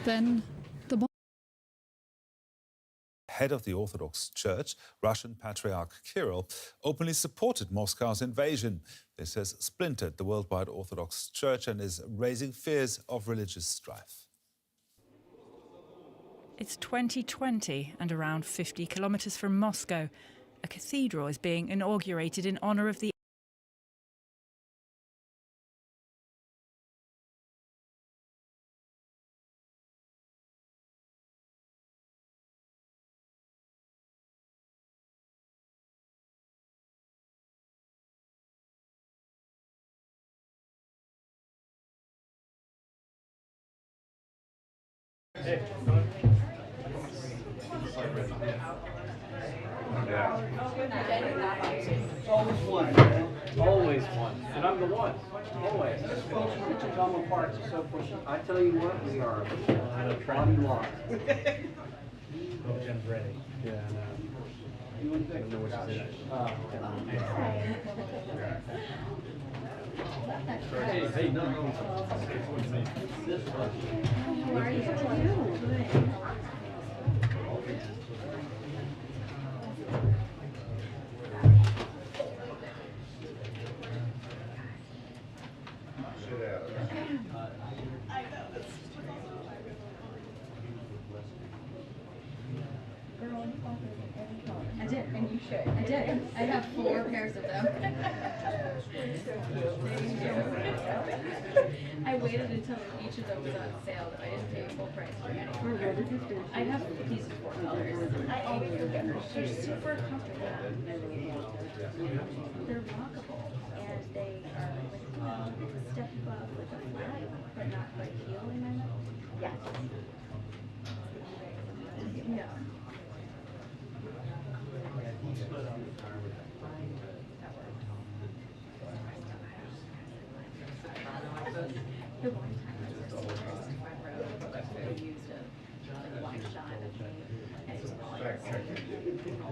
then the bomb. Head of the Orthodox Church, Russian Patriarch Kirill, openly supported Moscow's invasion. This has splintered the worldwide Orthodox Church and is raising fears of religious strife. It's 2020 and around 50 kilometres from Moscow, a cathedral is being inaugurated in honour of the Always one, man. Always one. And I'm the one. Always. Come apart so quick. I tell you what, we are body locked. Jen's ready. Yeah, I know. You wouldn't think. I know what she said. Hey, no. How are you? I did, and you should. I did. I have 4 pairs of them. I waited until each of them was on sale, but I didn't pay full price for any. I have these 4 colors. I always forget them. They're super comfortable. They're rockable, and they are like a step above like a flag, but not like heel in my mouth. Yes. Yeah. The one time I was on the front row, I used a one shot of me, and it's all I got like text from people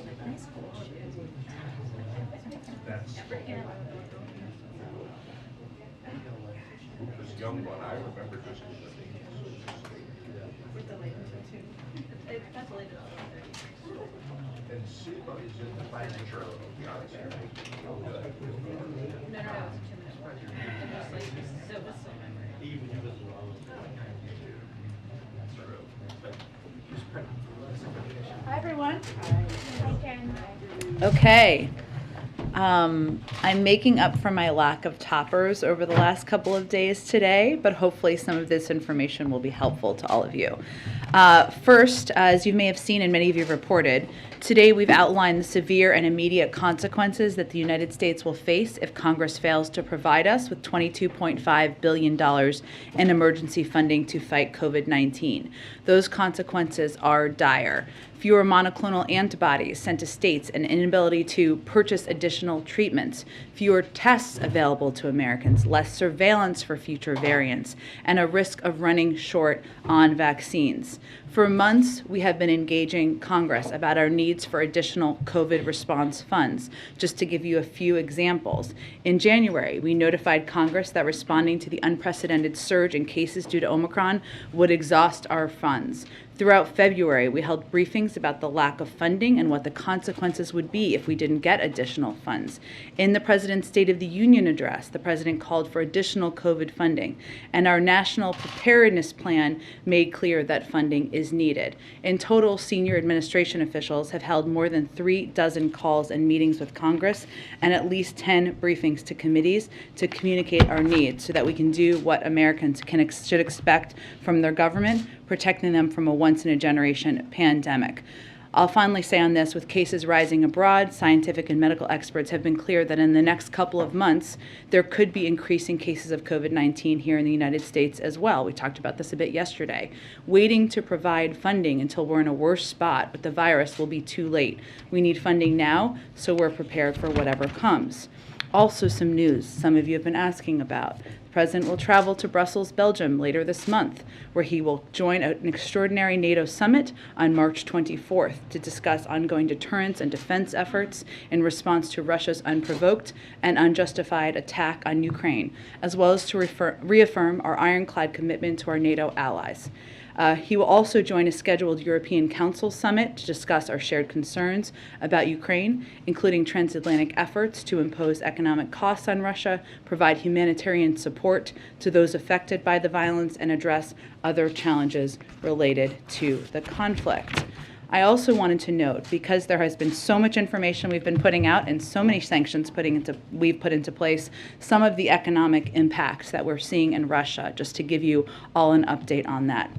like nice cool shoes. Never again. This young one, I remember just With the label too. That's the label. and SEMA is in the financial. No, it's a 2-minute program. It's like so memory. Hi, everyone. Hi, Jen. Okay. I'm making up for my lack of toppers over the last couple of days today, but hopefully some of this information will be helpful to all of you. First, as you may have seen and many of you have reported, today we've outlined the severe and immediate consequences that the United States will face if Congress fails to provide us with $22.5 billion in emergency funding to fight COVID-19. Those consequences are dire. Fewer monoclonal antibodies sent to states, an inability to purchase additional treatments, fewer tests available to Americans, less surveillance for future variants, and a risk of running short on vaccines. For months, we have been engaging Congress about our needs for additional COVID response funds. Just to give you a few examples, in January, we notified Congress that responding to the unprecedented surge in cases due to Omicron would exhaust our funds. Throughout February, we held briefings about the lack of funding and what the consequences would be if we didn't get additional funds. In the President's State of the Union address, the President called for additional COVID funding, and our National Preparedness Plan made clear that funding is needed. In total, senior administration officials have held more than 36 calls and meetings with Congress and at least 10 briefings to committees to communicate our needs so that we can do what Americans should expect from their government, protecting them from a once-in-a-generation pandemic. I'll finally say on this, with cases rising abroad, scientific and medical experts have been clear that in the next couple of months, there could be increasing cases of COVID-19 here in the United States as well. We talked about this a bit yesterday. Waiting to provide funding until we're in a worse spot with the virus will be too late. We need funding now, so we're prepared for whatever comes. Also some news some of you have been asking about. The President will travel to Brussels, Belgium later this month, where he will join an extraordinary NATO summit on March 24th to discuss ongoing deterrence and defense efforts in response to Russia's unprovoked and unjustified attack on Ukraine, as well as to reaffirm our ironclad commitment to our NATO allies. He will also join a scheduled European Council summit to discuss our shared concerns about Ukraine, including transatlantic efforts to impose economic costs on Russia, provide humanitarian support to those affected by the violence, and address other challenges related to the conflict. I also wanted to note, because there has been so much information we've been putting out and so many sanctions we've put into place, some of the economic impacts that we're seeing in Russia, just to give you all an update on that.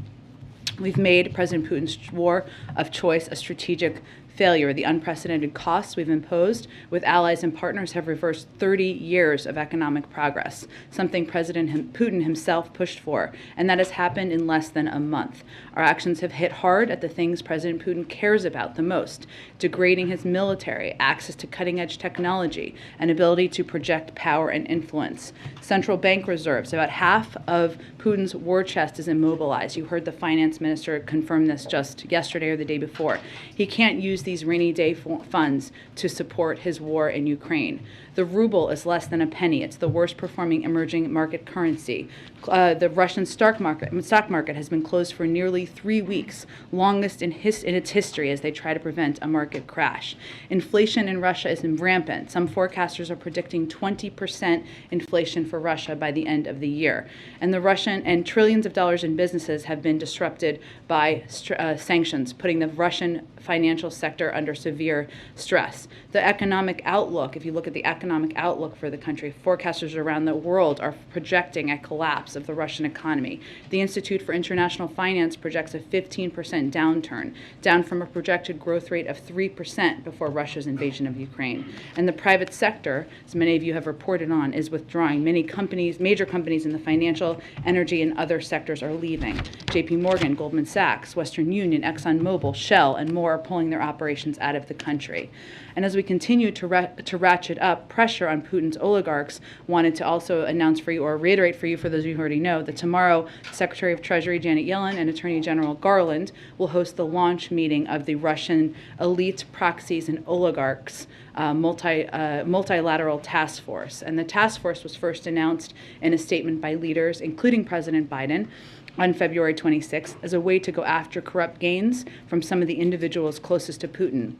We've made President Putin's war of choice a strategic failure. The unprecedented costs we've imposed with allies and partners have reversed 30 years of economic progress, something President Putin himself pushed for, and that has happened in less than a month. Our actions have hit hard at the things President Putin cares about the most: degrading his military, access to cutting-edge technology, and ability to project power and influence. Central bank reserves, about half of Putin's war chest is immobilized. You heard the finance minister confirm this just yesterday or the day before. He can't use these rainy day funds to support his war in Ukraine. The ruble is less than a penny. It's the worst performing emerging market currency. The Russian stock market has been closed for nearly 3 weeks, longest in its history, as they try to prevent a market crash. Inflation in Russia is rampant. Some forecasters are predicting 20% inflation for Russia by the end of the year. And the Russian and trillions of dollars in businesses have been disrupted by sanctions, putting the Russian financial sector under severe stress. The economic outlook, if you look at the economic outlook for the country, forecasters around the world are projecting a collapse of the Russian economy. The Institute for International Finance projects a 15% downturn, down from a projected growth rate of 3% before Russia's invasion of Ukraine. And the private sector, as many of you have reported on, is withdrawing. Many companies, major companies in the financial, energy, and other sectors are leaving. JP Morgan, Goldman Sachs, Western Union, ExxonMobil, Shell, and more are pulling their operations out of the country. And as we continue to ratchet up pressure on Putin's oligarchs, wanted to also announce for you, or reiterate for you, for those of you who already know, that tomorrow Secretary of Treasury Janet Yellen and Attorney General Garland will host the launch meeting of the Russian elite proxies and oligarchs multilateral task force. And the task force was first announced in a statement by leaders, including President Biden, on February 26th, as a way to go after corrupt gains from some of the individuals closest to Putin,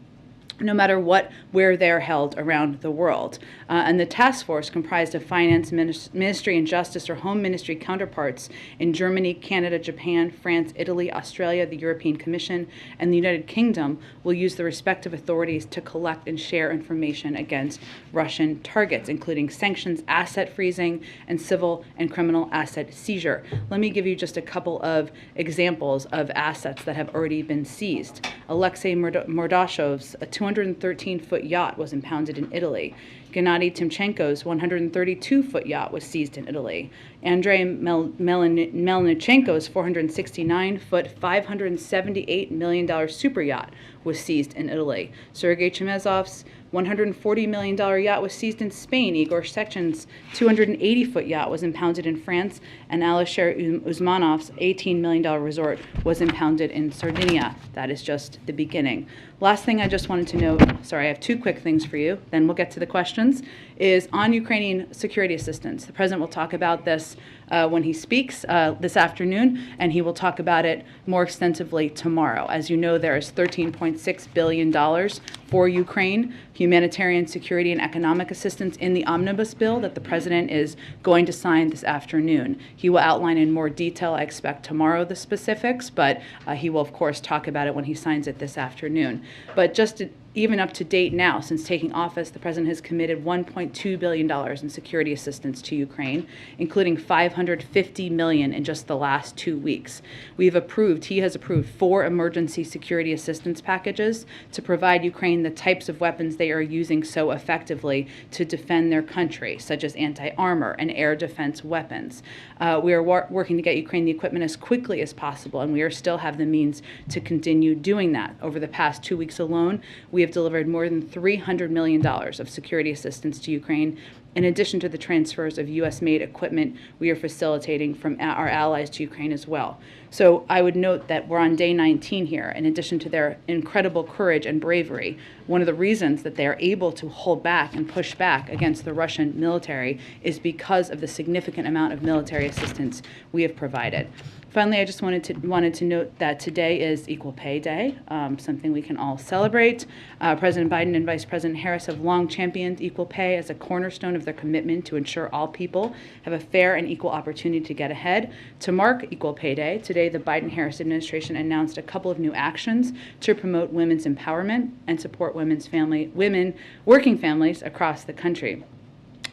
no matter where they're held around the world. And the task force, comprised of finance ministry and justice or home ministry counterparts in Germany, Canada, Japan, France, Italy, Australia, the European Commission, and the United Kingdom, will use the respective authorities to collect and share information against Russian targets, including sanctions, asset freezing, and civil and criminal asset seizure. Let me give you just a couple of examples of assets that have already been seized. Alexei Mordashev's 213-foot yacht was impounded in Italy. Gennady Timchenko's 132-foot yacht was seized in Italy. Andrei Melnichenko's 469-foot, $578 million super yacht was seized in Italy. Sergei Chemezov's $140 million yacht was seized in Spain. Igor Sechen's 280-foot yacht was impounded in France, and Alisher Usmanov's $18 million resort was impounded in Sardinia. That is just the beginning. Last thing I just wanted to note, sorry, I have two quick things for you, then we'll get to the questions, is on Ukrainian security assistance. The President will talk about this when he speaks this afternoon, and he will talk about it more extensively tomorrow. As you know, there is $13.6 billion for Ukraine, humanitarian, security, and economic assistance in the omnibus bill that the President is going to sign this afternoon. He will outline in more detail, I expect tomorrow, the specifics, but he will, of course, talk about it when he signs it this afternoon. But just even up to date now, since taking office, the President has committed $1.2 billion in security assistance to Ukraine, including $550 million in just the last 2 weeks. He has approved 4 emergency security assistance packages to provide Ukraine the types of weapons they are using so effectively to defend their country, such as anti-armor and air defense weapons. We are working to get Ukraine the equipment as quickly as possible, and we still have the means to continue doing that. Over the past 2 weeks alone, we have delivered more than $300 million of security assistance to Ukraine, in addition to the transfers of U.S.-made equipment we are facilitating from our allies to Ukraine as well. So I would note that we're on day 19 here. In addition to their incredible courage and bravery, one of the reasons that they are able to hold back and push back against the Russian military is because of the significant amount of military assistance we have provided. Finally, I just wanted to note that today is Equal Pay Day, something we can all celebrate. President Biden and Vice President Harris have long championed equal pay as a cornerstone of their commitment to ensure all people have a fair and equal opportunity to get ahead. To mark Equal Pay Day, today the Biden-Harris administration announced a couple of new actions to promote women's empowerment and support women working families across the country.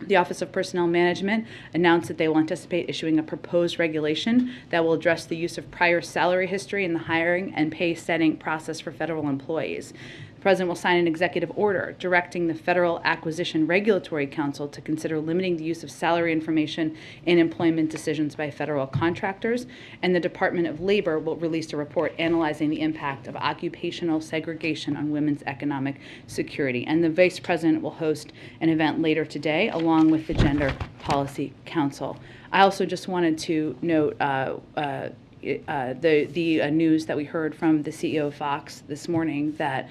The Office of Personnel Management announced that they will anticipate issuing a proposed regulation that will address the use of prior salary history in the hiring and pay setting process for federal employees. The President will sign an executive order directing the Federal Acquisition Regulatory Council to consider limiting the use of salary information in employment decisions by federal contractors, and the Department of Labor will release a report analyzing the impact of occupational segregation on women's economic security. And the Vice President will host an event later today along with the Gender Policy Council. I also just wanted to note the news that we heard from the CEO of Fox this morning that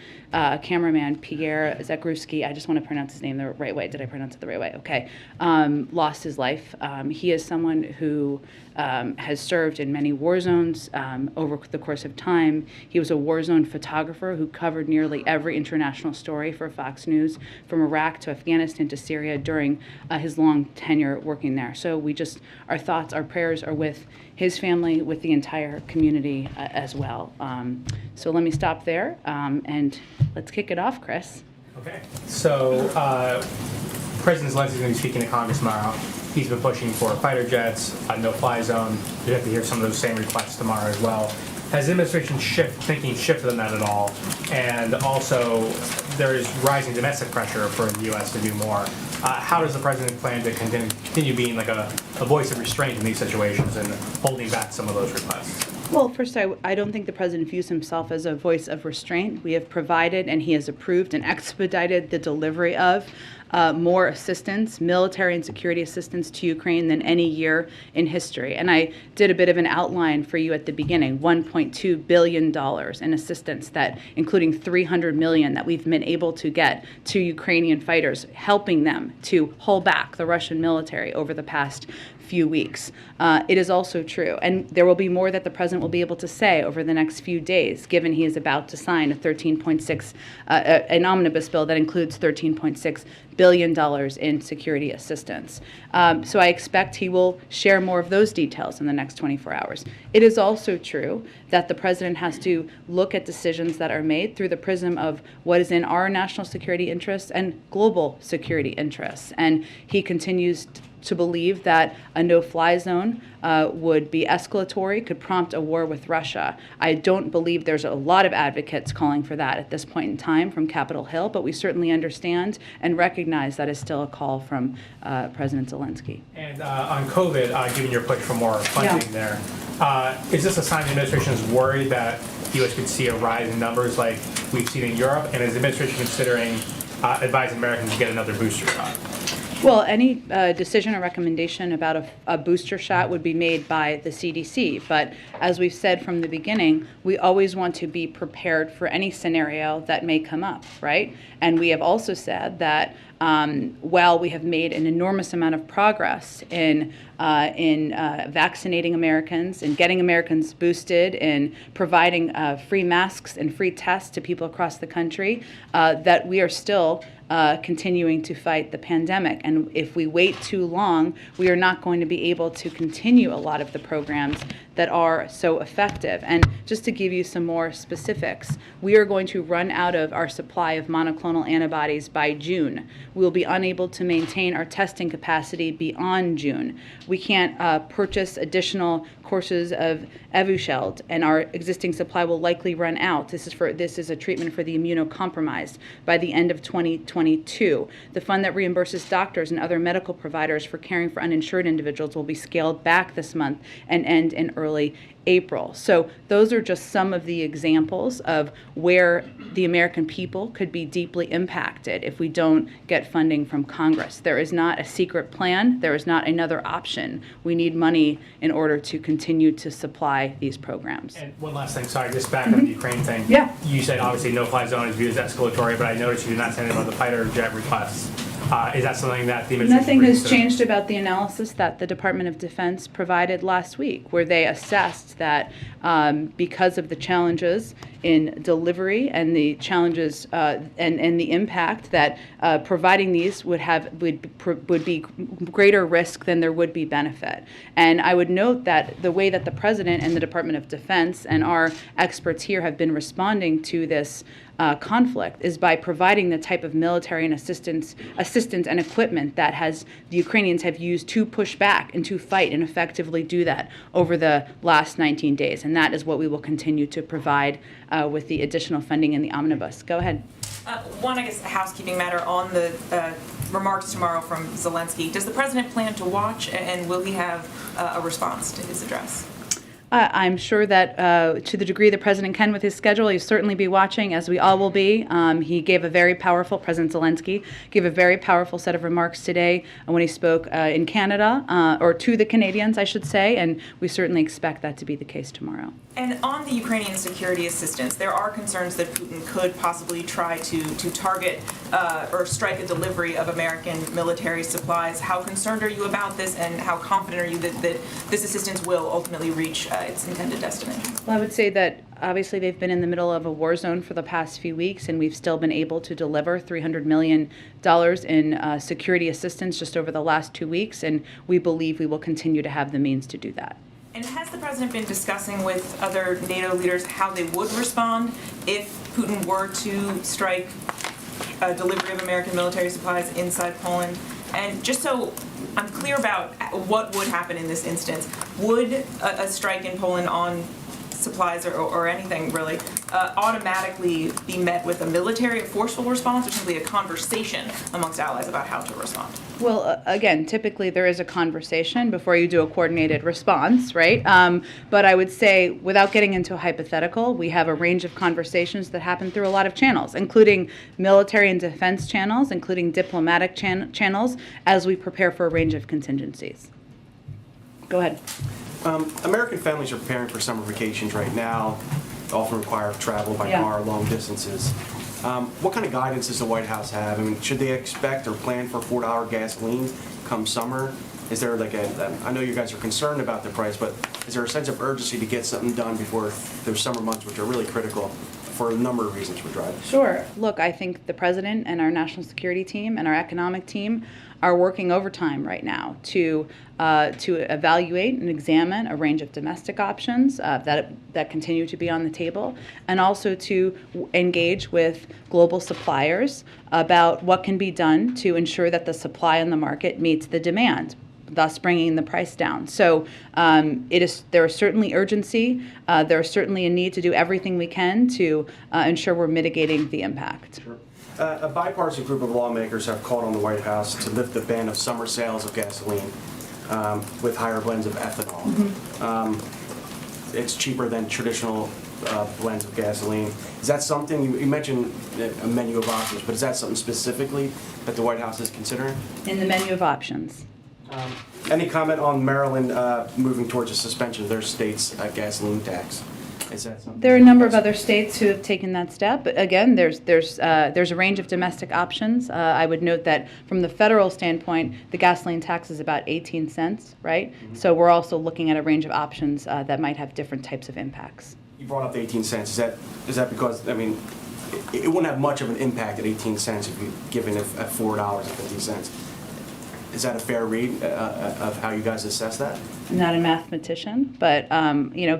cameraman Pierre Zakrzewski, I just want to pronounce his name the right way. Did I pronounce it the right way? Okay. Lost his life. He is someone who has served in many war zones over the course of time. He was a war zone photographer who covered nearly every international story for Fox News, from Iraq to Afghanistan to Syria during his long tenure working there. So our thoughts, our prayers are with his family, with the entire community as well. So let me stop there and let's kick it off, Chris. Okay. So President Zelinski is going to be speaking to Congress tomorrow. He's been pushing for fighter jets, a no-fly zone. We have to hear some of those same requests tomorrow as well. Has the administration shifted on that at all? And also, there is rising domestic pressure for the U.S. to do more. How does the president plan to continue being like a voice of restraint in these situations and holding back some of those requests? Well, first, I don't think the president views himself as a voice of restraint. We have provided and he has approved and expedited the delivery of more assistance, military and security assistance to Ukraine than any year in history. And I did a bit of an outline for you at the beginning, $1.2 billion in assistance, that including $300 million that we've been able to get to Ukrainian fighters, helping them to hold back the Russian military over the past few weeks. It is also true, and there will be more that the president will be able to say over the next few days, given he is about to sign a 13.6, an omnibus bill that includes $13.6 billion in security assistance. So I expect he will share more of those details in the next 24 hours. It is also true that the president has to look at decisions that are made through the prism of what is in our national security interests and global security interests. And he continues to believe that a no-fly zone would be escalatory, could prompt a war with Russia. I don't believe there's a lot of advocates calling for that at this point in time from Capitol Hill, but we certainly understand and recognize that is still a call from President Zelinski. And on COVID, given your push for more funding there, is this a sign the administration is worried that the U.S. could see a rise in numbers like we've seen in Europe? And is the administration considering advising Americans to get another booster shot? Well, any decision or recommendation about a booster shot would be made by the CDC. But as we've said from the beginning, we always want to be prepared for any scenario that may come up, right? And we have also said that while we have made an enormous amount of progress in vaccinating Americans and getting Americans boosted and providing free masks and free tests to people across the country, that we are still continuing to fight the pandemic. And if we wait too long, we are not going to be able to continue a lot of the programs that are so effective. And just to give you some more specifics, we are going to run out of our supply of monoclonal antibodies by June. We will be unable to maintain our testing capacity beyond June. We can't purchase additional courses of Evusheld, and our existing supply will likely run out. This is a treatment for the immunocompromised by the end of 2022. The fund that reimburses doctors and other medical providers for caring for uninsured individuals will be scaled back this month and end in early early April. So those are just some of the examples of where the American people could be deeply impacted if we don't get funding from Congress. There is not a secret plan. There is not another option. We need money in order to continue to supply these programs. And one last thing, sorry, just back on the Ukraine thing. Yeah. You said obviously no-fly zone is viewed as escalatory, but I noticed you did not say anything about the fighter jet requests. Is that something that the administration... Nothing has brings to- changed about the analysis that the Department of Defense provided last week, where they assessed that because of the challenges in delivery and the challenges and the impact that providing these would be greater risk than there would be benefit. And I would note that the way that the President and the Department of Defense and our experts here have been responding to this conflict is by providing the type of military and assistance and equipment that the Ukrainians have used to push back and to fight and effectively do that over the last 19 days. And that is what we will continue to provide with the additional funding in the omnibus. Go ahead. One, I guess, a housekeeping matter on the remarks tomorrow from Zelinski. Does the president plan to watch, and will he have a response to his address? I'm sure that to the degree the president can with his schedule, he'll certainly be watching, as we all will be. He gave a very powerful, President Zelensky gave a very powerful set of remarks today when he spoke in Canada, or to the Canadians, I should say, and we certainly expect that to be the case tomorrow. And on the Ukrainian security assistance, there are concerns that Putin could possibly try to target or strike a delivery of American military supplies. How concerned are you about this, and how confident are you that this assistance will ultimately reach its intended destination? Well, I would say that obviously they've been in the middle of a war zone for the past few weeks, and we've still been able to deliver $300 million in security assistance just over the last 2 weeks, and we believe we will continue to have the means to do that. And has the president been discussing with other NATO leaders how they would respond if Putin were to strike a delivery of American military supplies inside Poland? And just so I'm clear about what would happen in this instance, would a strike in Poland on supplies or anything really automatically be met with a forceful response, or simply a conversation amongst allies about how to respond? Well, again, typically there is a conversation before you do a coordinated response, right? But I would say, without getting into a hypothetical, we have a range of conversations that happen through a lot of channels, including military and defense channels, including diplomatic channels, as we prepare for a range of contingencies. Go ahead. American families are preparing for summer vacations right now, often require travel by car long distances. What kind of guidance does the White House have? I mean, should they expect or plan for $4 gasoline come summer? Is there I know you guys are concerned about the price, but is there a sense of urgency to get something done before those summer months, which are really critical for a number of reasons for driving? Sure. Look, I think the president and our national security team and our economic team are working overtime right now to evaluate and examine a range of domestic options that continue to be on the table, and also to engage with global suppliers about what can be done to ensure that the supply in the market meets the demand, thus bringing the price down. So there is certainly urgency. There is certainly a need to do everything we can to ensure we're mitigating the impact. Sure. A bipartisan group of lawmakers have called on the White House to lift the ban of summer sales of gasoline with higher blends of ethanol. It's cheaper than traditional blends of gasoline. Is that something, you mentioned a menu of options, but is that something specifically that the White House is considering? In the menu of options. Any comment on Maryland moving towards a suspension of their state's gasoline tax? Is that something? There are a number of other states who have taken that step. But again, there's a range of domestic options. I would note that from the federal standpoint, the gasoline tax is about 18 cents, right? Mm-hmm. So we're also looking at a range of options that might have different types of impacts. You brought up the 18 cents. Is that because, I mean, it wouldn't have much of an impact at 18 cents if you given it at $4.50. Is that a fair read of how you guys assess that? I'm not a mathematician, but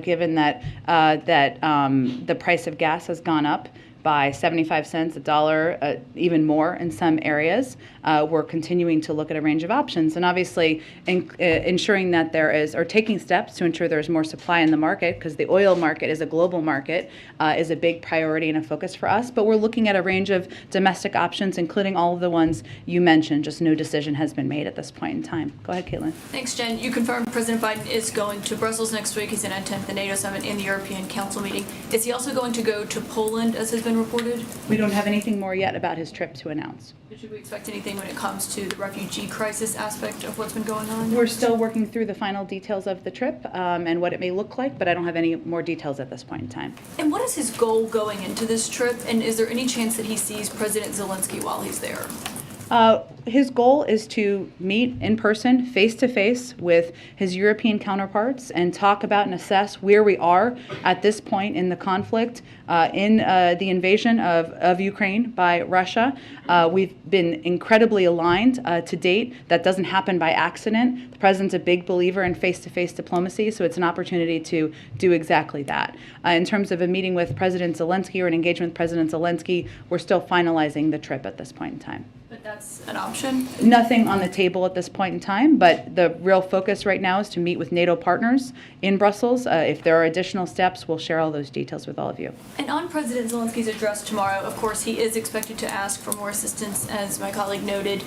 given that the price of gas has gone up by 75 cents, a dollar, even more in some areas. We're continuing to look at a range of options, and obviously ensuring that there is, or taking steps to ensure there's more supply in the market, because the oil market is a global market, is a big priority and a focus for us. But we're looking at a range of domestic options, including all of the ones you mentioned. Just no decision has been made at this point in time. Go ahead, Caitlin. Thanks, Jen. You confirmed President Biden is going to Brussels next week. He's going to attend the NATO summit and the European Council meeting. Is he also going to go to Poland, as has been reported? We don't have anything more yet about his trip to announce. Should we expect anything when it comes to the refugee crisis aspect of what's been going on? We're still working through the final details of the trip and what it may look like, but I don't have any more details at this point in time. And what is his goal going into this trip? And is there any chance that he sees President Zelinski while he's there? His goal is to meet in person, face-to-face, with his European counterparts and talk about and assess where we are at this point in the conflict, in the invasion of Ukraine by Russia. We've been incredibly aligned to date. That doesn't happen by accident. The president's a big believer in face-to-face diplomacy, so it's an opportunity to do exactly that. In terms of a meeting with President Zelinski or an engagement with President Zelinski, we're still finalizing the trip at this point in time. But that's an option? Nothing on the table at this point in time, but the real focus right now is to meet with NATO partners in Brussels. If there are additional steps, we'll share all those details with all of you. And on President Zelinski's address tomorrow, of course, he is expected to ask for more assistance, as my colleague noted.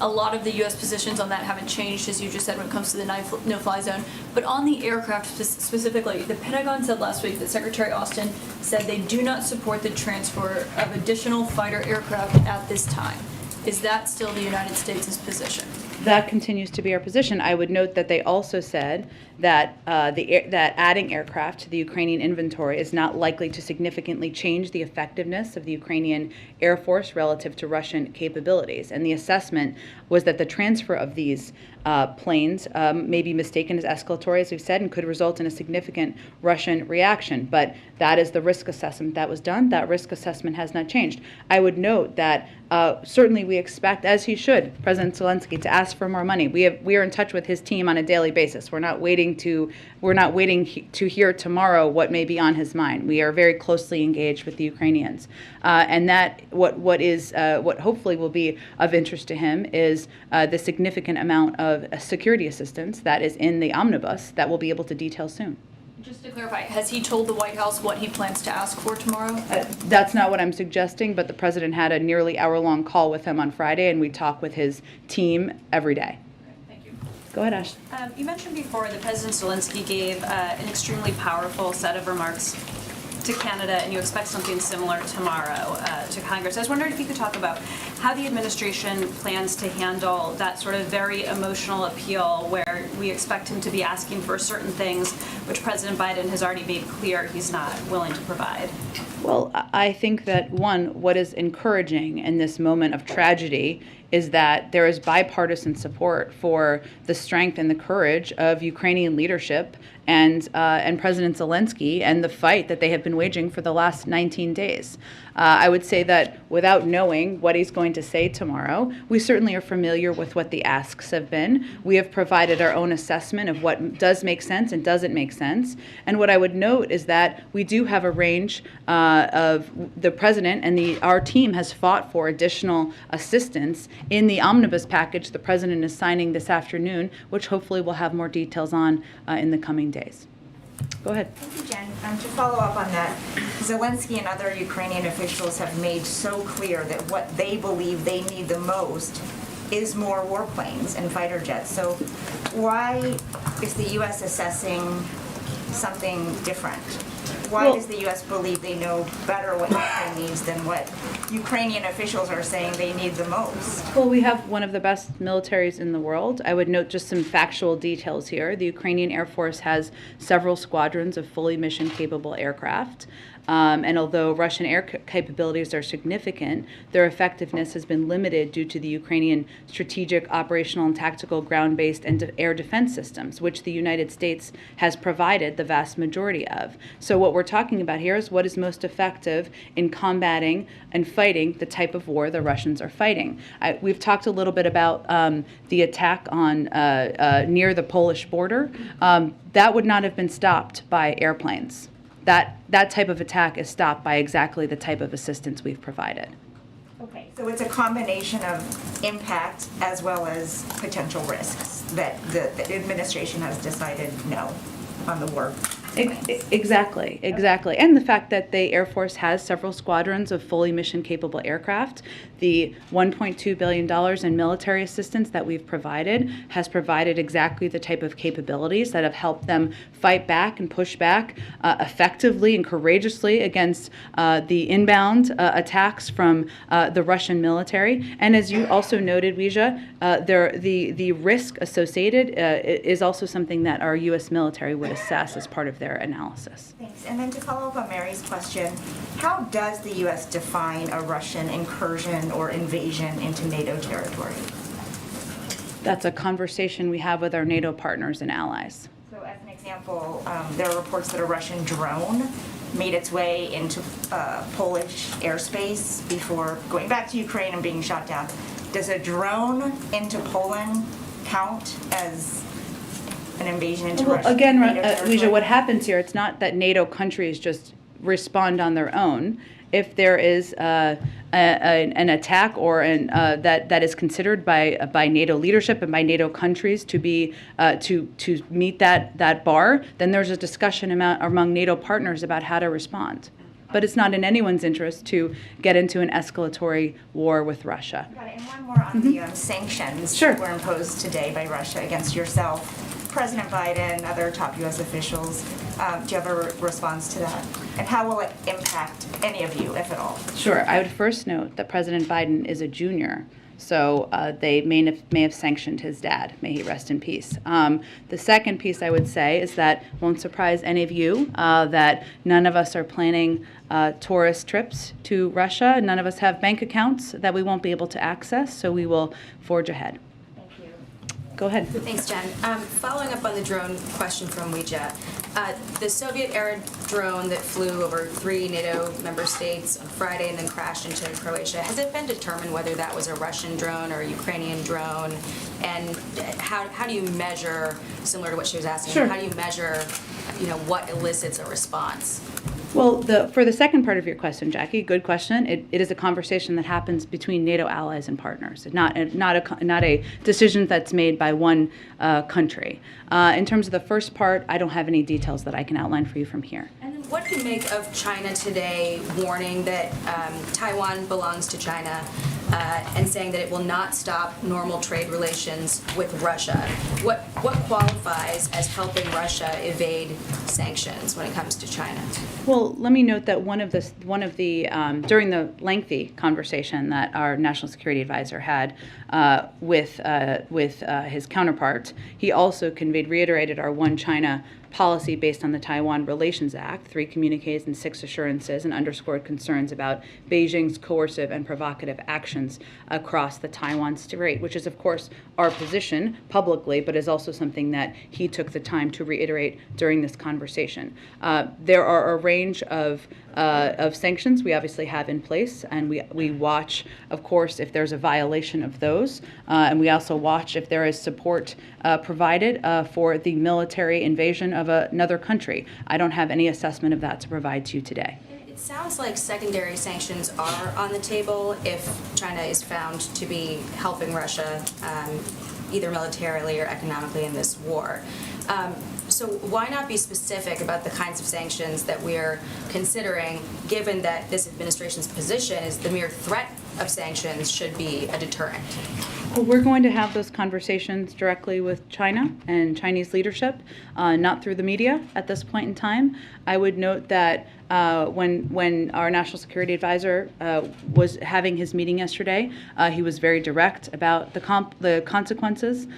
A lot of the U.S. positions on that haven't changed, as you just said, when it comes to the no-fly zone. But on the aircraft specifically, the Pentagon said last week that Secretary Austin said they do not support the transfer of additional fighter aircraft at this time. Is that still the United States' position? That continues to be our position. I would note that they also said that that adding aircraft to the Ukrainian inventory is not likely to significantly change the effectiveness of the Ukrainian Air Force relative to Russian capabilities. And the assessment was that the transfer of these planes may be mistaken as escalatory, as we've said, and could result in a significant Russian reaction. But that is the risk assessment that was done. That risk assessment has not changed. I would note that certainly we expect, as he should, President Zelinski, to ask for more money. We are in touch with his team on a daily basis. We're not waiting to hear tomorrow what may be on his mind. We are very closely engaged with the Ukrainians, and that what hopefully will be of interest to him is the significant amount of security assistance that is in the omnibus that we'll be able to detail soon. Just to clarify, has he told the White House what he plans to ask for tomorrow? That's not what I'm suggesting, but the president had a nearly hour-long call with him on Friday, and we talk with his team every day. Thank you. Go ahead, Ash. You mentioned before that President Zelinski gave an extremely powerful set of remarks to Canada, and you expect something similar tomorrow to Congress. I was wondering if you could talk about how the administration plans to handle that sort of very emotional appeal where we expect him to be asking for certain things which President Biden has already made clear he's not willing to provide. Well, I think that, one, what is encouraging in this moment of tragedy is that there is bipartisan support for the strength and the courage of Ukrainian leadership and President Zelinski and the fight that they have been waging for the last 19 days. I would say that without knowing what he's going to say tomorrow, we certainly are familiar with what the asks have been. We have provided our own assessment of what does make sense and doesn't make sense. And what I would note is that we do have a range of the president and our team has fought for additional assistance in the omnibus package the president is signing this afternoon, which hopefully we'll have more details on in the coming days. Go ahead. Thank you, Jen. To follow up on that, Zelensky and other Ukrainian officials have made so clear that what they believe they need the most is more warplanes and fighter jets. So why is the U.S. assessing something different? Why does the U.S. believe they know better what Ukraine needs than what Ukrainian officials are saying they need the most? Well, we have one of the best militaries in the world. I would note just some factual details here. The Ukrainian Air Force has several squadrons of fully mission-capable aircraft. And although Russian air capabilities are significant, their effectiveness has been limited due to the Ukrainian strategic, operational, and tactical ground-based and air defense systems, which the United States has provided the vast majority of. So what we're talking about here is what is most effective in combating and fighting the type of war the Russians are fighting. We've talked a little bit about the attack on near the Polish border. That would not have been stopped by airplanes. that type of attack is stopped by exactly the type of assistance we've provided. Okay, so it's a combination of impact as well as potential risks that the administration has decided no on the war. Exactly. And the fact that the Air Force has several squadrons of fully mission-capable aircraft. The $1.2 billion in military assistance that we've provided has provided exactly the type of capabilities that have helped them fight back and push back effectively and courageously against the inbound attacks from the Russian military. And as you also noted, Weijia, the risk associated is also something that our U.S. military would assess as part of their analysis. Thanks. And then to follow up on Mary's question, how does the U.S. define a Russian incursion or invasion into NATO territory? That's a conversation we have with our NATO partners and allies. So as an example, there are reports that a Russian drone made its way into Polish airspace before going back to Ukraine and being shot down. Does a drone into Poland count as an invasion into Russia? Again, Weijia, what happens here, it's not that NATO countries just respond on their own. If there is an attack or that is considered by NATO leadership and by NATO countries to be to meet that bar, then there's a discussion among NATO partners about how to respond. But it's not in anyone's interest to get into an escalatory war with Russia. Got it. And one more on the sanctions that were imposed today by Russia against yourself, President Biden, other top U.S. officials. Do you have a response to that? And how will it impact any of you, if at all? Sure. I would first note that President Biden is a junior, so they may have sanctioned his dad. May he rest in peace. The second piece I would say is that won't surprise any of you that none of us are planning tourist trips to Russia. None of us have bank accounts that we won't be able to access, so we will forge ahead. Go ahead. Thanks, Jen. Following up on the drone question from Weijia, the Soviet-era drone that flew over 3 NATO member states on Friday and then crashed into Croatia, has it been determined whether that was a Russian drone or a Ukrainian drone? And how do you measure, similar to what she was asking, how do you measure, what elicits a response? Well, for the second part of your question, Jackie, good question. It is a conversation that happens between NATO allies and partners, not a decision that's made by one country. In terms of the first part, I don't have any details that I can outline for you from here. And then what do you make of China today warning that Taiwan belongs to China and saying that it will not stop normal trade relations with Russia? What qualifies as helping Russia evade sanctions when it comes to China? Well, let me note that one of the during the lengthy conversation that our national security advisor had with his counterpart, he also reiterated our One China policy based on the Taiwan Relations Act, 3 communiques and 6 assurances, and underscored concerns about Beijing's coercive and provocative actions across the Taiwan Strait, which is, of course, our position publicly, but is also something that he took the time to reiterate during this conversation. There are a range of sanctions we obviously have in place, and we watch, of course, if there's a violation of those, and we also watch if there is support provided for the military invasion of another country. I don't have any assessment of that to provide to you today. It sounds like secondary sanctions are on the table if China is found to be helping Russia either militarily or economically in this war. So why not be specific about the kinds of sanctions that we're considering, given that this administration's position is the mere threat of sanctions should be a deterrent? Well, we're going to have those conversations directly with China and Chinese leadership, not through the media at this point in time. I would note that when our national security advisor was having his meeting yesterday, he was very direct about the consequences.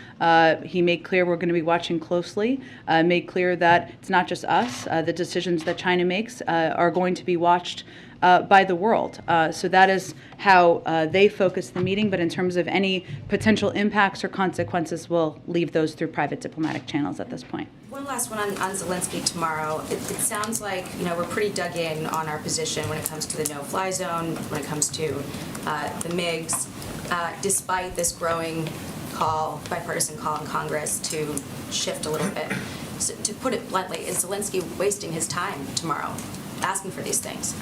He made clear we're going to be watching closely, made clear that it's not just us. The decisions that China makes are going to be watched by the world. So that is how they focus the meeting, but in terms of any potential impacts or consequences, we'll leave those through private diplomatic channels at this point. One last one on Zelinski tomorrow. It sounds like we're pretty dug in on our position when it comes to the no-fly zone, when it comes to the MiGs, despite this growing bipartisan call in Congress to shift a little bit. So, to put it bluntly, is Zelensky wasting his time tomorrow asking for these things?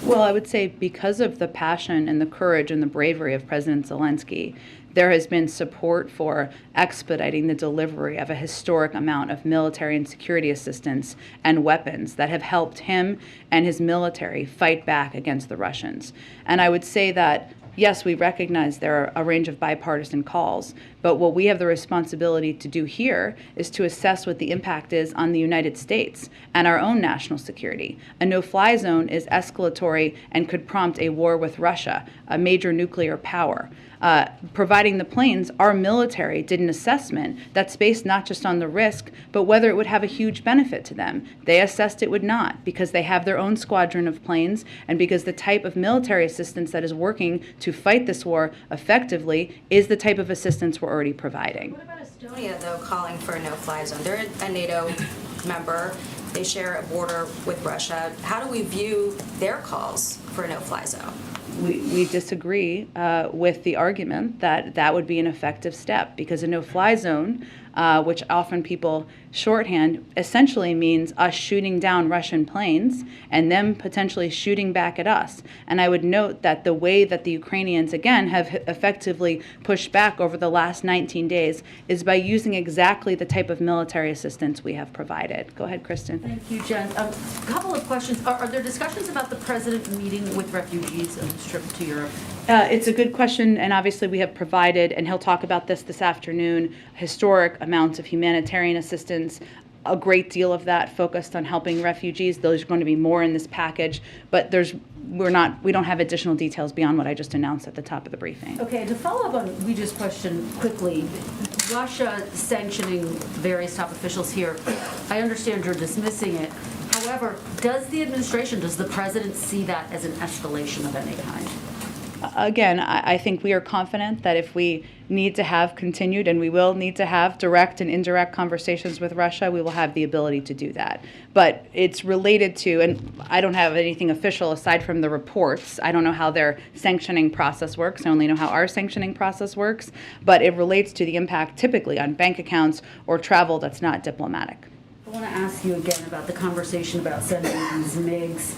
Well, I would say because of the passion and the courage and the bravery of President Zelensky, there has been support for expediting the delivery of a historic amount of military and security assistance and weapons that have helped him and his military fight back against the Russians. And I would say that, yes, we recognize there are a range of bipartisan calls, but what we have the responsibility to do here is to assess what the impact is on the United States and our own national security. A no-fly zone is escalatory and could prompt a war with Russia, a major nuclear power. Providing the planes, our military did an assessment that's based not just on the risk, but whether it would have a huge benefit to them. They assessed it would not, because they have their own squadron of planes, and because the type of military assistance that is working to fight this war effectively is the type of assistance we're already providing. What about Estonia, though, calling for a no-fly zone? They're a NATO member. They share a border with Russia. How do we view their calls for a no-fly zone? We disagree with the argument that that would be an effective step, because a no-fly zone, which often people shorthand, essentially means us shooting down Russian planes and them potentially shooting back at us. And I would note that the way that the Ukrainians, again, have effectively pushed back over the last 19 days is by using exactly the type of military assistance we have provided. Go ahead, Kristen. Thank you, Jen. A couple of questions. Are there discussions about the president meeting with refugees on his trip to Europe? It's a good question, and obviously we have provided, and he'll talk about this afternoon, historic amounts of humanitarian assistance, a great deal of that focused on helping refugees. Those are going to be more in this package, but we don't have additional details beyond what I just announced at the top of the briefing. Okay, to follow up on Ouija's question quickly, Russia sanctioning various top officials here, I understand you're dismissing it. However, does the president see that as an escalation of any kind? Again, I think we are confident that if we need to have continued, and we will need to have direct and indirect conversations with Russia, we will have the ability to do that. But it's related to, and I don't have anything official aside from the reports. I don't know how their sanctioning process works. I only know how our sanctioning process works. But it relates to the impact typically on bank accounts or travel that's not diplomatic. I want to ask you again about the conversation about sending these MiGs.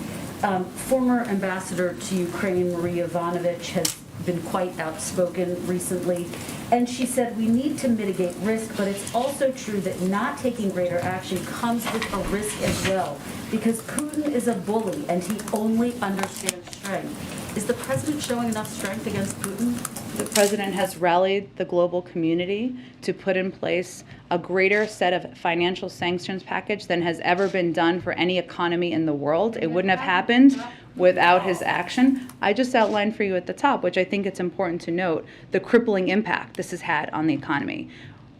Former ambassador to Ukraine, Maria Ivanovich, has been quite outspoken recently, and she said we need to mitigate risk, but it's also true that not taking greater action comes with a risk as well, because Putin is a bully and he only understands strength. Is the president showing enough strength against Putin? The president has rallied the global community to put in place a greater set of financial sanctions package than has ever been done for any economy in the world. It wouldn't have happened without his action. I just outlined for you at the top, which I think it's important to note, the crippling impact this has had on the economy.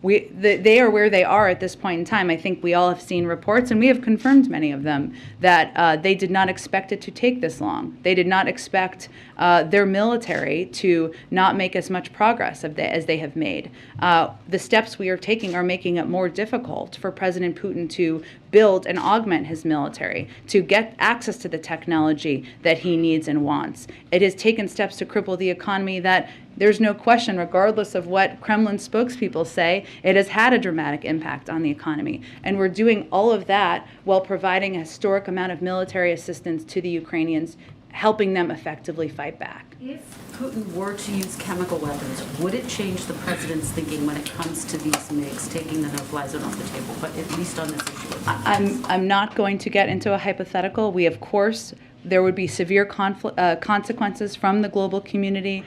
They are where they are at this point in time. I think we all have seen reports, and we have confirmed many of them, that they did not expect it to take this long. They did not expect their military to not make as much progress as they have made. The steps we are taking are making it more difficult for President Putin to build and augment his military, to get access to the technology that he needs and wants. It has taken steps to cripple the economy that there's no question, regardless of what Kremlin spokespeople say, it has had a dramatic impact on the economy. And we're doing all of that while providing a historic amount of military assistance to the Ukrainians, helping them effectively fight back. If Putin were to use chemical weapons, would it change the president's thinking when it comes to these MiGs, taking the no-fly zone off the table, but at least on this issue? I'm not going to get into a hypothetical. We, of course, there would be severe consequences from the global community,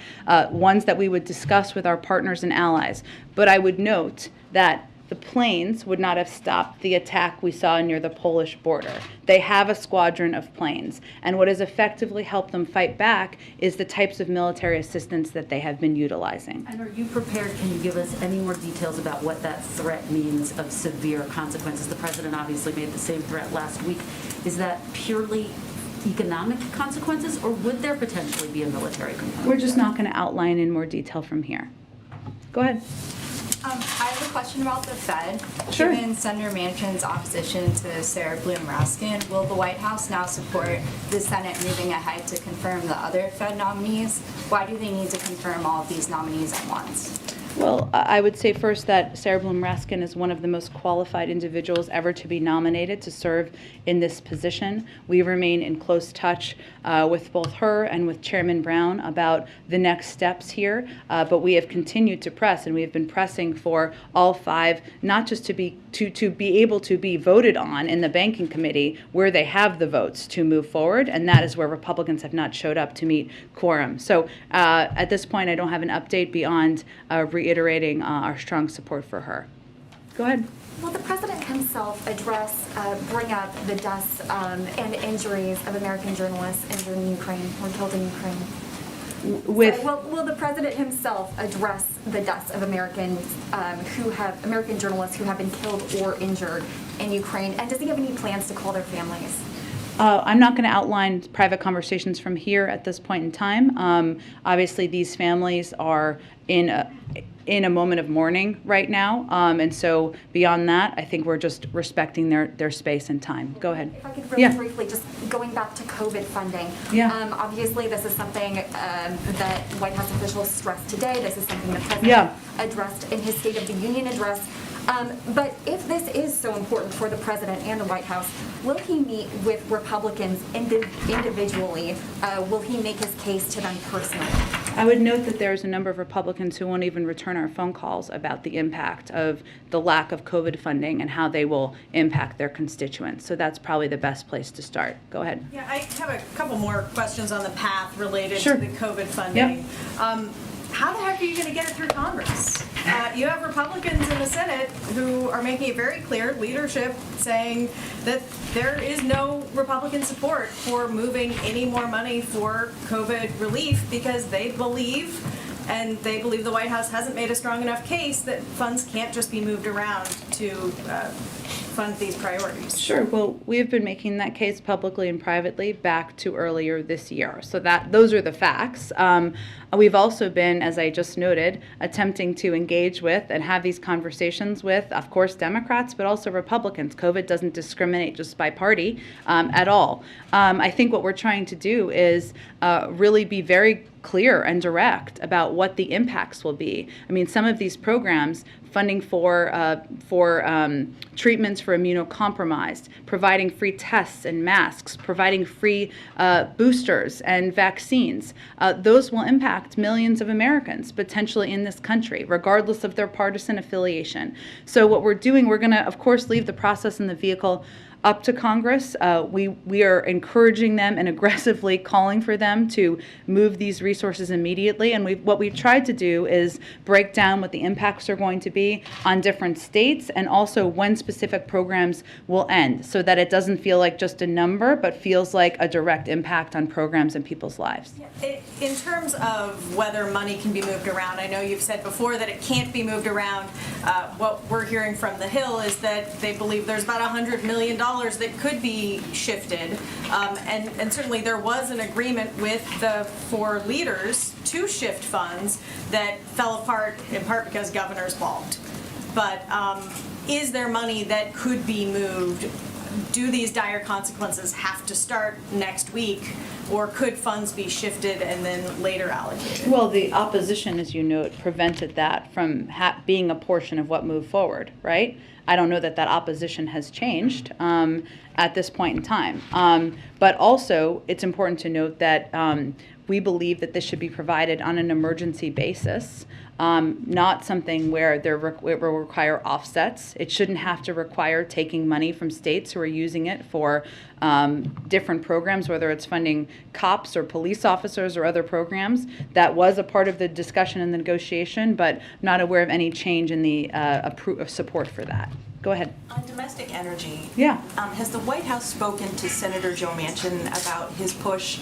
ones that we would discuss with our partners and allies. But I would note that the planes would not have stopped the attack we saw near the Polish border. They have a squadron of planes, and what has effectively helped them fight back is the types of military assistance that they have been utilizing. And are you prepared, can you give us any more details about what that threat means of severe consequences? The president obviously made the same threat last week. Is that purely economic consequences, or would there potentially be a military component? We're just not going to outline in more detail from here. Go ahead. I have a question about the Fed. Sure. Given Senator Manchin's opposition to Sarah Bloom Raskin, will the White House now support the Senate moving ahead to confirm the other Fed nominees? Why do they need to confirm all of these nominees at once? Well, I would say first that Sarah Bloom Raskin is one of the most qualified individuals ever to be nominated to serve in this position. We remain in close touch with both her and with Chairman Brown about the next steps here, but we have continued to press, and we have been pressing for all five, not just to be able to be voted on in the Banking Committee where they have the votes to move forward, and that is where Republicans have not showed up to meet quorum. So at this point, I don't have an update beyond reiterating our strong support for her. Go ahead. Will the president himself bring up the deaths and injuries of American journalists injured in Ukraine or killed in Ukraine? Will the president himself address the deaths of American journalists who have been killed or injured in Ukraine? And does he have any plans to call their families? I'm not going to outline private conversations from here at this point in time. Obviously, these families are in a moment of mourning right now, and so beyond that, I think we're just respecting their space and time. Go ahead. If I could really briefly, just going back to COVID funding. Obviously, this is something that White House officials stressed today. This is something the president addressed in his State of the Union address. But if this is so important for the president and the White House, will he meet with Republicans individually? Will he make his case to them personally? I would note that there's a number of Republicans who won't even return our phone calls about the impact of the lack of COVID funding and how they will impact their constituents. So that's probably the best place to start. Go ahead. Yeah, I have a couple more questions on the path related to the COVID funding. How the heck are you going to get it through Congress? You have Republicans in the Senate who are making it very clear, leadership saying that there is no Republican support for moving any more money for COVID relief because they believe the White House hasn't made a strong enough case that funds can't just be moved around to fund these priorities. Sure. Well, we have been making that case publicly and privately back to earlier this year. So those are the facts. We've also been, as I just noted, attempting to engage with and have these conversations with, of course, Democrats, but also Republicans. COVID doesn't discriminate just by party at all. I think what we're trying to do is really be very clear and direct about what the impacts will be. I mean, some of these programs, funding for treatments for immunocompromised, providing free tests and masks, providing free boosters and vaccines, those will impact millions of Americans potentially in this country, regardless of their partisan affiliation. So what we're doing, we're going to, of course, leave the process and the vehicle up to Congress. We are encouraging them and aggressively calling for them to move these resources immediately. And what we've tried to do is break down what the impacts are going to be on different states and also when specific programs will end so that it doesn't feel like just a number, but feels like a direct impact on programs and people's lives. In terms of whether money can be moved around, I know you've said before that it can't be moved around. What we're hearing from the Hill is that they believe there's about $100 million that could be shifted, and certainly there was an agreement with the four leaders to shift funds that fell apart in part because governors balked. But is there money that could be moved? Do these dire consequences have to start next week, or could funds be shifted and then later allocated? Well, the opposition, as you note, prevented that from being a portion of what moved forward, right? I don't know that opposition has changed at this point in time. But also, it's important to note that we believe that this should be provided on an emergency basis, not something where it will require offsets. It shouldn't have to require taking money from states who are using it for different programs, whether it's funding cops or police officers or other programs. That was a part of the discussion and the negotiation, but not aware of any change in the support for that. Go ahead. On domestic energy, has the White House spoken to Senator Joe Manchin about his push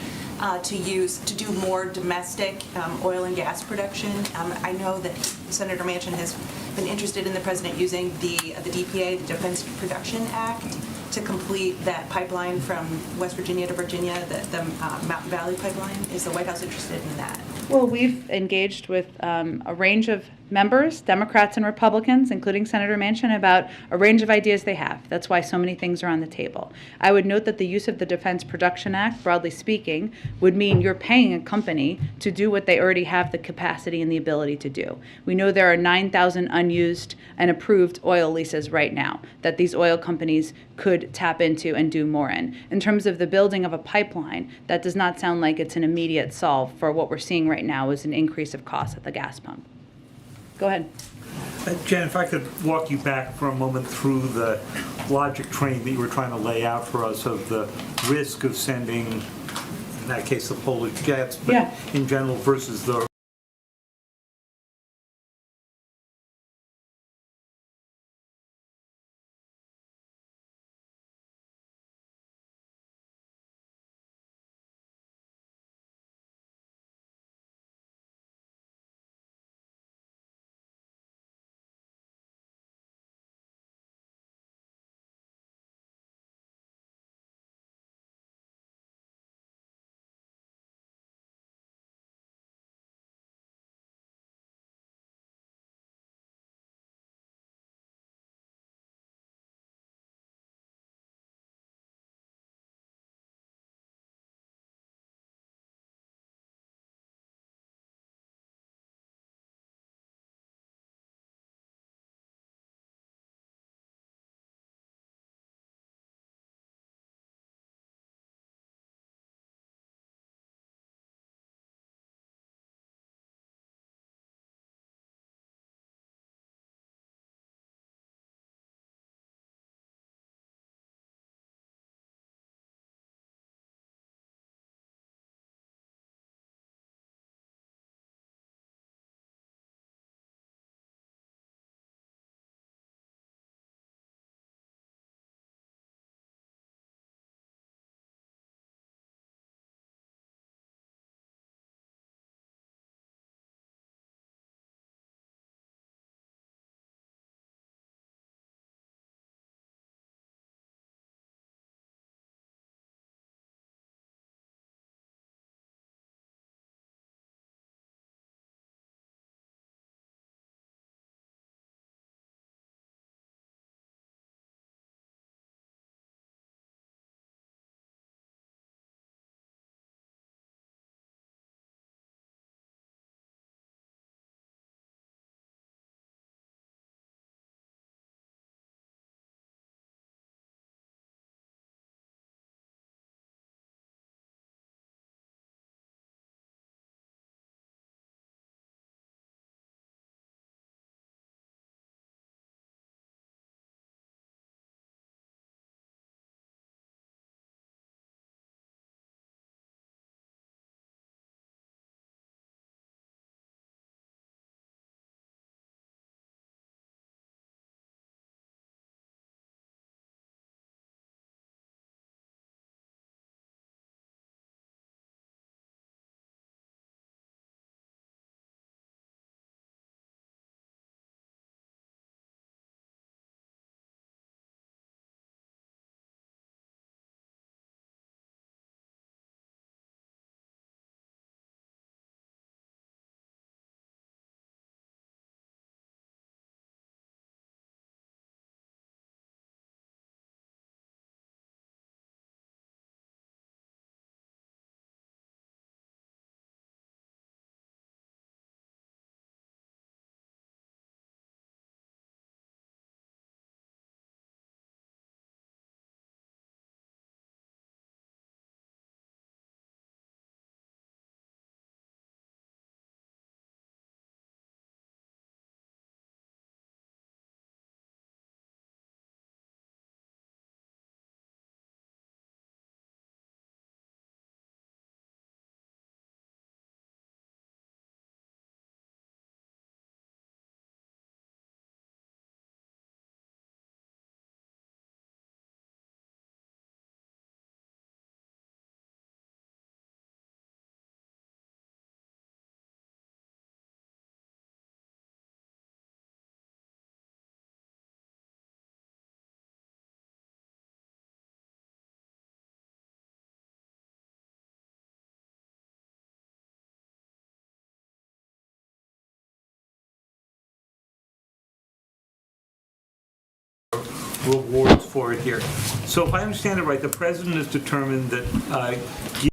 to do more domestic oil and gas production? I know that Senator Manchin has been interested in the president using the DPA, the Defense Production Act, to complete that pipeline from West Virginia to Virginia, the Mountain Valley pipeline. Is the White House interested in that? Well, we've engaged with a range of members, Democrats and Republicans, including Senator Manchin, about a range of ideas they have. That's why so many things are on the table. I would note that the use of the Defense Production Act, broadly speaking, would mean you're paying a company to do what they already have the capacity and the ability to do. We know there are 9,000 unused and approved oil leases right now that these oil companies could tap into and do more in. In terms of the building of a pipeline, that does not sound like it's an immediate solve for what we're seeing right now is an increase of cost at the gas pump. Go ahead. Jen, if I could walk you back for a moment through the logic train that you were trying to lay out for us of the risk of sending, in that case, the Polish jets, but in general versus the rewards for it here. So if I understand it right, the president has determined that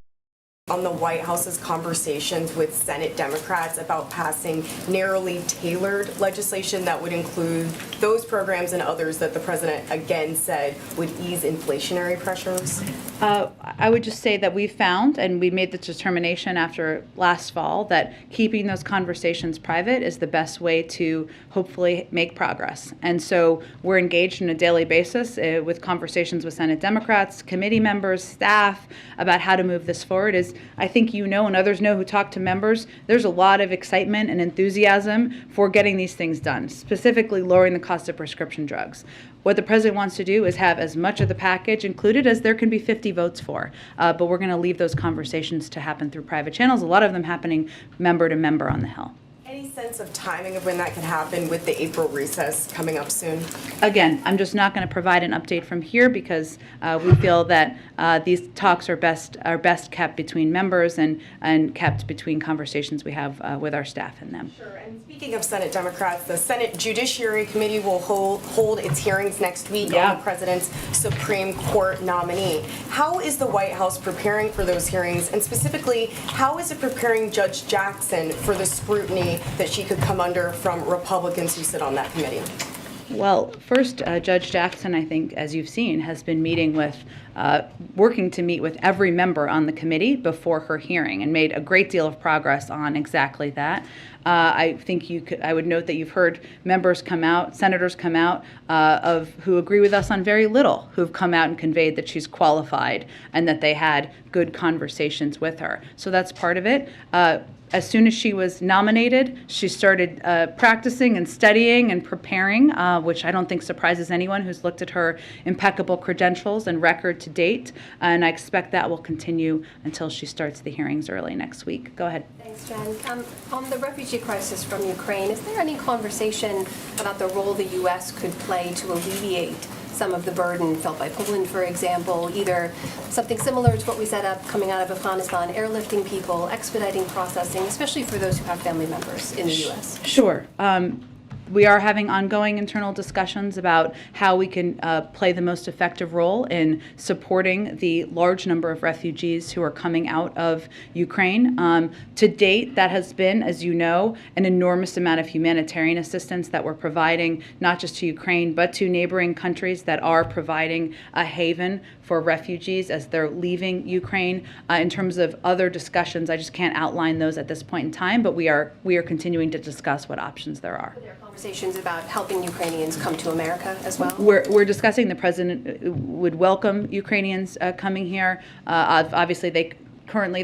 on the White House's conversations with Senate Democrats about passing narrowly tailored legislation that would include those programs and others that the president again said would ease inflationary pressures? I would just say that we found, and we made the determination after last fall, that keeping those conversations private is the best way to hopefully make progress. And so we're engaged on a daily basis with conversations with Senate Democrats, committee members, staff, about how to move this forward. As I think you know and others know who talk to members, there's a lot of excitement and enthusiasm for getting these things done, specifically lowering the cost of prescription drugs. What the president wants to do is have as much of the package included as there can be 50 votes for. But we're going to leave those conversations to happen through private channels, a lot of them happening member to member on the Hill. Any sense of timing of when that could happen with the April recess coming up soon? Again, I'm just not going to provide an update from here because we feel that these talks are best kept between members and kept between conversations we have with our staff and them. Sure. And speaking of Senate Democrats, the Senate Judiciary Committee will hold its hearings next week on the president's Supreme Court nominee. How is the White House preparing for those hearings, and specifically, how is it preparing Judge Jackson for the scrutiny that she could come under from Republicans who sit on that committee? Well, first, Judge Jackson, I think, as you've seen, has been working to meet with every member on the committee before her hearing and made a great deal of progress on exactly that. I think I would note that you've heard members come out, senators come out who agree with us on very little, who've come out and conveyed that she's qualified and that they had good conversations with her. So that's part of it. As soon as she was nominated, she started practicing and studying and preparing, which I don't think surprises anyone who's looked at her impeccable credentials and record to date. And I expect that will continue until she starts the hearings early next week. Go ahead. Thanks, Jen. On the refugee crisis from Ukraine, is there any conversation about the role the U.S. could play to alleviate some of the burden felt by Poland, for example, either something similar to what we set up coming out of Afghanistan, airlifting people, expediting processing, especially for those who have family members in the U.S.? Sure. We are having ongoing internal discussions about how we can play the most effective role in supporting the large number of refugees who are coming out of Ukraine. To date, that has been, as you know, an enormous amount of humanitarian assistance that we're providing, not just to Ukraine, but to neighboring countries that are providing a haven for refugees as they're leaving Ukraine. In terms of other discussions, I just can't outline those at this point in time, but we are continuing to discuss what options there are. Conversations about helping Ukrainians come to America as well? We're discussing the president would welcome Ukrainians coming here. Obviously, they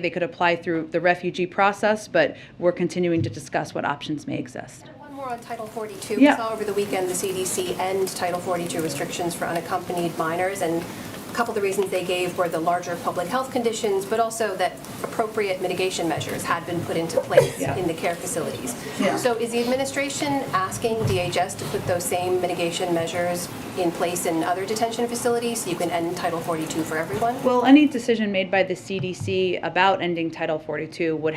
could apply through the refugee process, but we're continuing to discuss what options may exist. One more on Title 42. Yeah. We saw over the weekend the CDC end Title 42 restrictions for unaccompanied minors, and a couple of the reasons they gave were the larger public health conditions, but also that appropriate mitigation measures had been put into place in the care facilities. Yeah. So is the administration asking DHS to put those same mitigation measures in place in other detention facilities so you can end Title 42 for everyone? Well, any decision made by the CDC about ending Title 42 would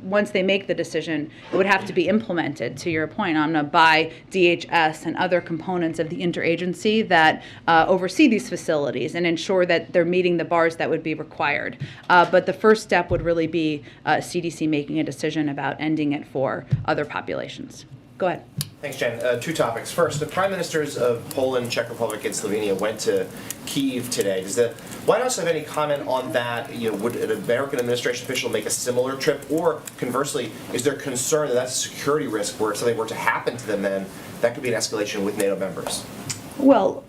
once they make the decision, it would have to be implemented, to your point, Amna, by DHS and other components of the interagency that oversee these facilities and ensure that they're meeting the bars that would be required. But the first step would really be CDC making a decision about ending it for other populations. Go ahead. Thanks, Jen. Two topics. First, the prime ministers of Poland, Czech Republic, and Slovenia went to Kyiv today. Does the White House have any comment on that? Would an American administration official make a similar trip? Or conversely, is there concern that that's a security risk where if something were to happen to them then, that could be an escalation with NATO members? Well,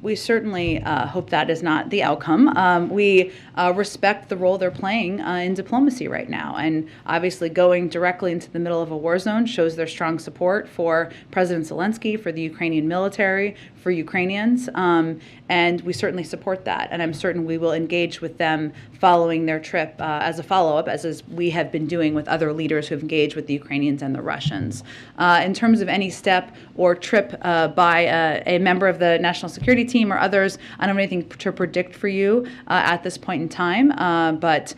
we certainly hope that is not the outcome. We respect the role they're playing in diplomacy right now. And obviously going directly into the middle of a war zone shows their strong support for President Zelinski, for the Ukrainian military, for Ukrainians. And we certainly support that. And I'm certain we will engage with them following their trip as a follow-up, as we have been doing with other leaders who have engaged with the Ukrainians and the Russians. In terms of any step or trip by a member of the national security team or others, I don't have anything to predict for you at this point in time, but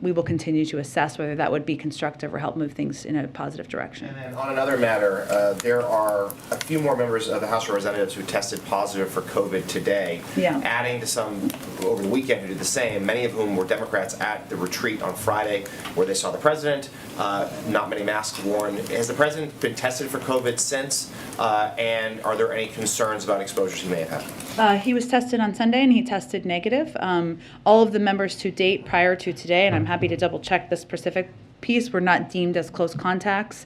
we will continue to assess whether that would be constructive or help move things in a positive direction. And on another matter, there are a few more members of the House of Representatives who tested positive for COVID today, adding to some over the weekend who did the same, many of whom were Democrats at the retreat on Friday where they saw the president, not many masks worn. Has the president been tested for COVID since, and are there any concerns about exposures he may have had? He was tested on Sunday and he tested negative. All of the members to date prior to today, and I'm happy to double check this specific piece, were not deemed as close contacts.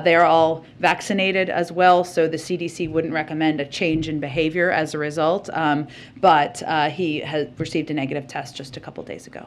They are all vaccinated as well, so the CDC wouldn't recommend a change in behavior as a result, but he has received a negative test just a couple days ago.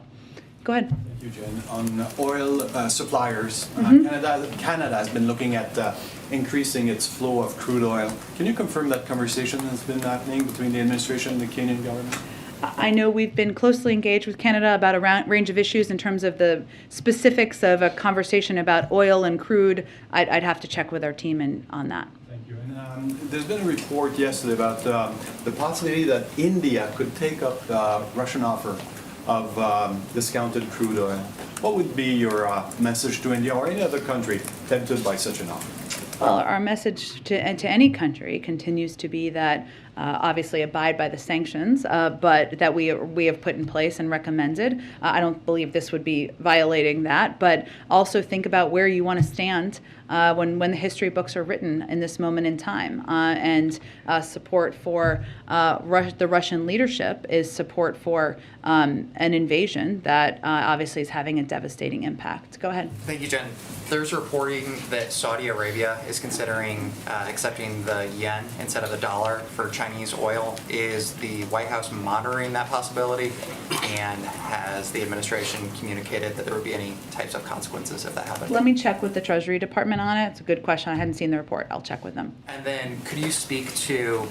Go ahead. Thank you, Jen. On oil suppliers, Canada has been looking at increasing its flow of crude oil. Can you confirm that conversation has been happening between the administration and the Kenyan government? I know we've been closely engaged with Canada about a range of issues in terms of the specifics of a conversation about oil and crude. I'd have to check with our team on that. Thank you. And there's been a report yesterday about the possibility that India could take up the Russian offer of discounted crude oil. What would be your message to India or any other country tempted by such an offer? Well, our message to any country continues to be that obviously abide by the sanctions, but that we have put in place and recommended. I don't believe this would be violating that, but also think about where you want to stand when the history books are written in this moment in time. And support for the Russian leadership is support for an invasion that obviously is having a devastating impact. Go ahead. Thank you, Jen. There's reporting that Saudi Arabia is considering accepting the yen instead of the dollar for Chinese oil. Is the White House monitoring that possibility? And has the administration communicated that there would be any types of consequences if that happened? Let me check with the Treasury Department on it. It's a good question. I hadn't seen the report. I'll check with them. And then could you speak to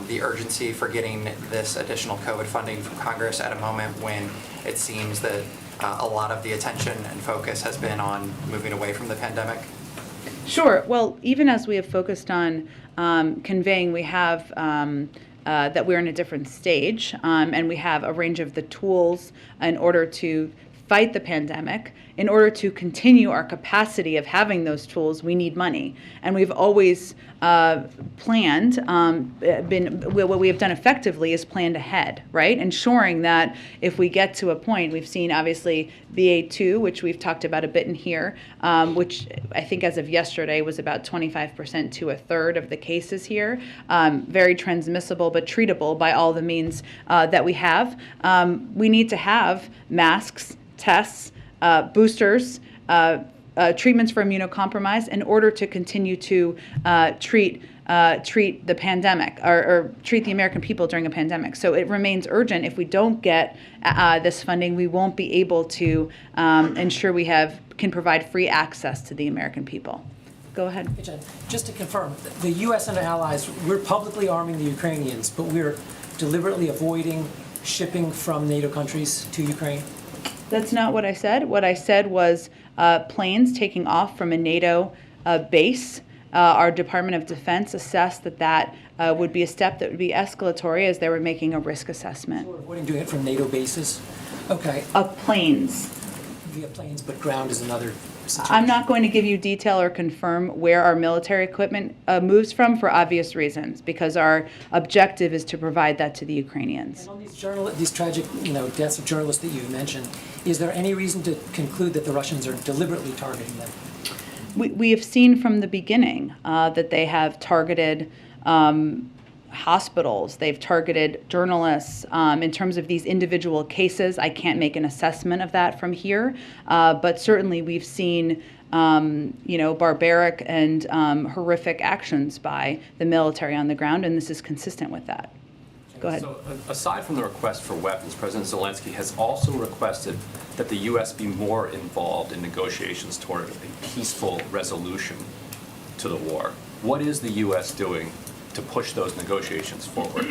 the urgency for getting this additional COVID funding from Congress at a moment when it seems that a lot of the attention and focus has been on moving away from the pandemic? Sure. Well, even as we have focused on conveying, we have that we're in a different stage, and we have a range of the tools in order to fight the pandemic. In order to continue our capacity of having those tools, we need money. And we've always planned, what we have done effectively is planned ahead, right? Ensuring that if we get to a point, we've seen obviously BA2, which we've talked about a bit in here, which I think as of yesterday was about 25% to a third of the cases here. Very transmissible, but treatable by all the means that we have. We need to have masks, tests, boosters, treatments for immunocompromised in order to continue to treat the pandemic or treat the American people during a pandemic. So it remains urgent. If we don't get this funding, we won't be able to ensure we can provide free access to the American people. Go ahead. Hey, Jen, just to confirm, the U.S. and our allies, we're publicly arming the Ukrainians, but we're deliberately avoiding shipping from NATO countries to Ukraine? That's not what I said. What I said was planes taking off from a NATO base. Our Department of Defense assessed that would be a step that would be escalatory as they were making a risk assessment. So we're avoiding doing it from NATO bases? Okay. Of planes. Via planes, but ground is another situation. I'm not going to give you detail or confirm where our military equipment moves from for obvious reasons, because our objective is to provide that to the Ukrainians. And on these tragic deaths of journalists that you've mentioned, is there any reason to conclude that the Russians are deliberately targeting them? We have seen from the beginning that they have targeted hospitals, they've targeted journalists. In terms of these individual cases, I can't make an assessment of that from here, but certainly we've seen barbaric and horrific actions by the military on the ground, and this is consistent with that. Go ahead. So, aside from the request for weapons, President Zelinski has also requested that the U.S. be more involved in negotiations toward a peaceful resolution to the war. What is the U.S. doing to push those negotiations forward?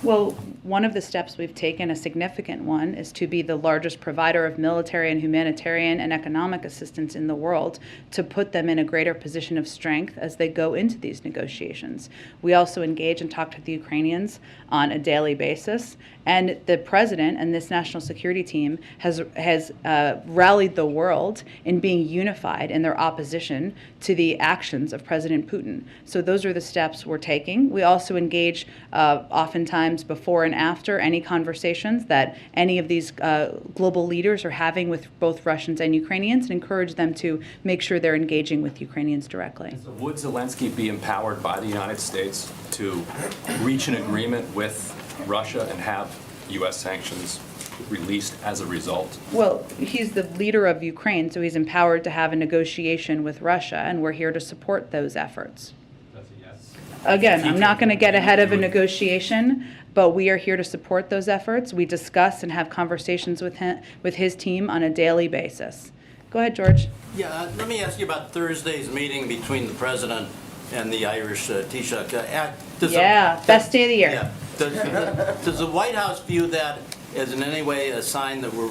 Well, one of the steps we've taken, a significant one, is to be the largest provider of military and humanitarian and economic assistance in the world, to put them in a greater position of strength as they go into these negotiations. We also engage and talk to the Ukrainians on a daily basis, and the president and this national security team has rallied the world in being unified in their opposition to the actions of President Putin. So those are the steps we're taking. We also engage oftentimes before and after any conversations that any of these global leaders are having with both Russians and Ukrainians, and encourage them to make sure they're engaging with Ukrainians directly. So would Zelensky be empowered by the United States to reach an agreement with Russia and have U.S. sanctions released as a result? Well, he's the leader of Ukraine, so he's empowered to have a negotiation with Russia, and we're here to support those efforts. That's a yes. Again, I'm not going to get ahead of a negotiation, but we are here to support those efforts. We discuss and have conversations with him, with his team on a daily basis. Go ahead, George. Yeah, let me ask you about Thursday's meeting between the president and the Irish Taoiseach. Best day of the year. Yeah. Does the White House view that as in any way a sign that we're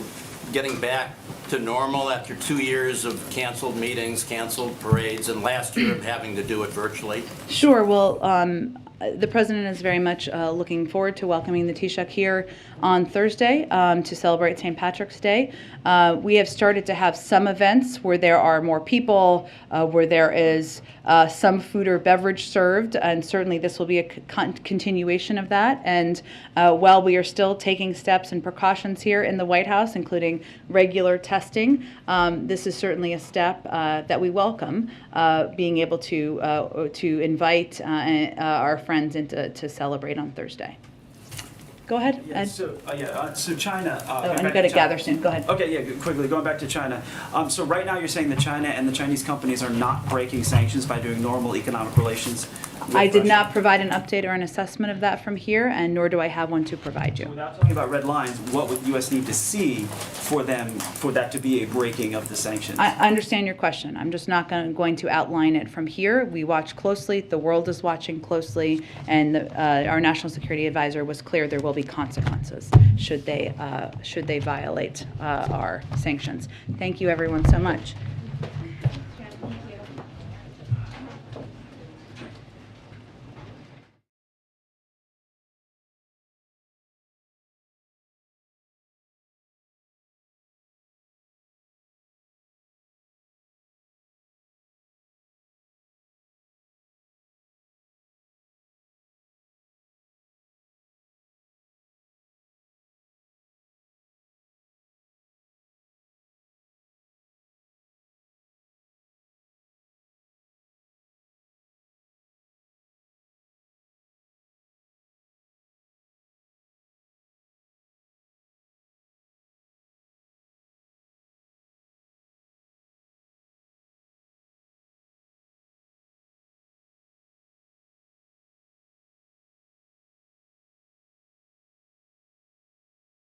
getting back to normal after 2 years of canceled meetings, canceled parades, and last year of having to do it virtually? Sure. Well, the president is very much looking forward to welcoming the Taoiseach here on Thursday to celebrate St. Patrick's Day. We have started to have some events where there are more people, where there is some food or beverage served, and certainly this will be a continuation of that. And while we are still taking steps and precautions here in the White House, including regular testing, this is certainly a step that we welcome, being able to invite our friends in to celebrate on Thursday. Go ahead, Ed. So China. I'm going to gather soon. Go ahead. Okay, yeah, quickly, going back to China. So right now you're saying that China and the Chinese companies are not breaking sanctions by doing normal economic relations with I did Russia? not provide an update or an assessment of that from here, and nor do I have one to provide you. Without talking about red lines, what would the U.S. need to see for that to be a breaking of the sanctions? I understand your question. I'm just not going to outline it from here. We watch closely. The world is watching closely, and our national security advisor was clear there will be consequences should they violate our sanctions. Thank you, everyone, so much.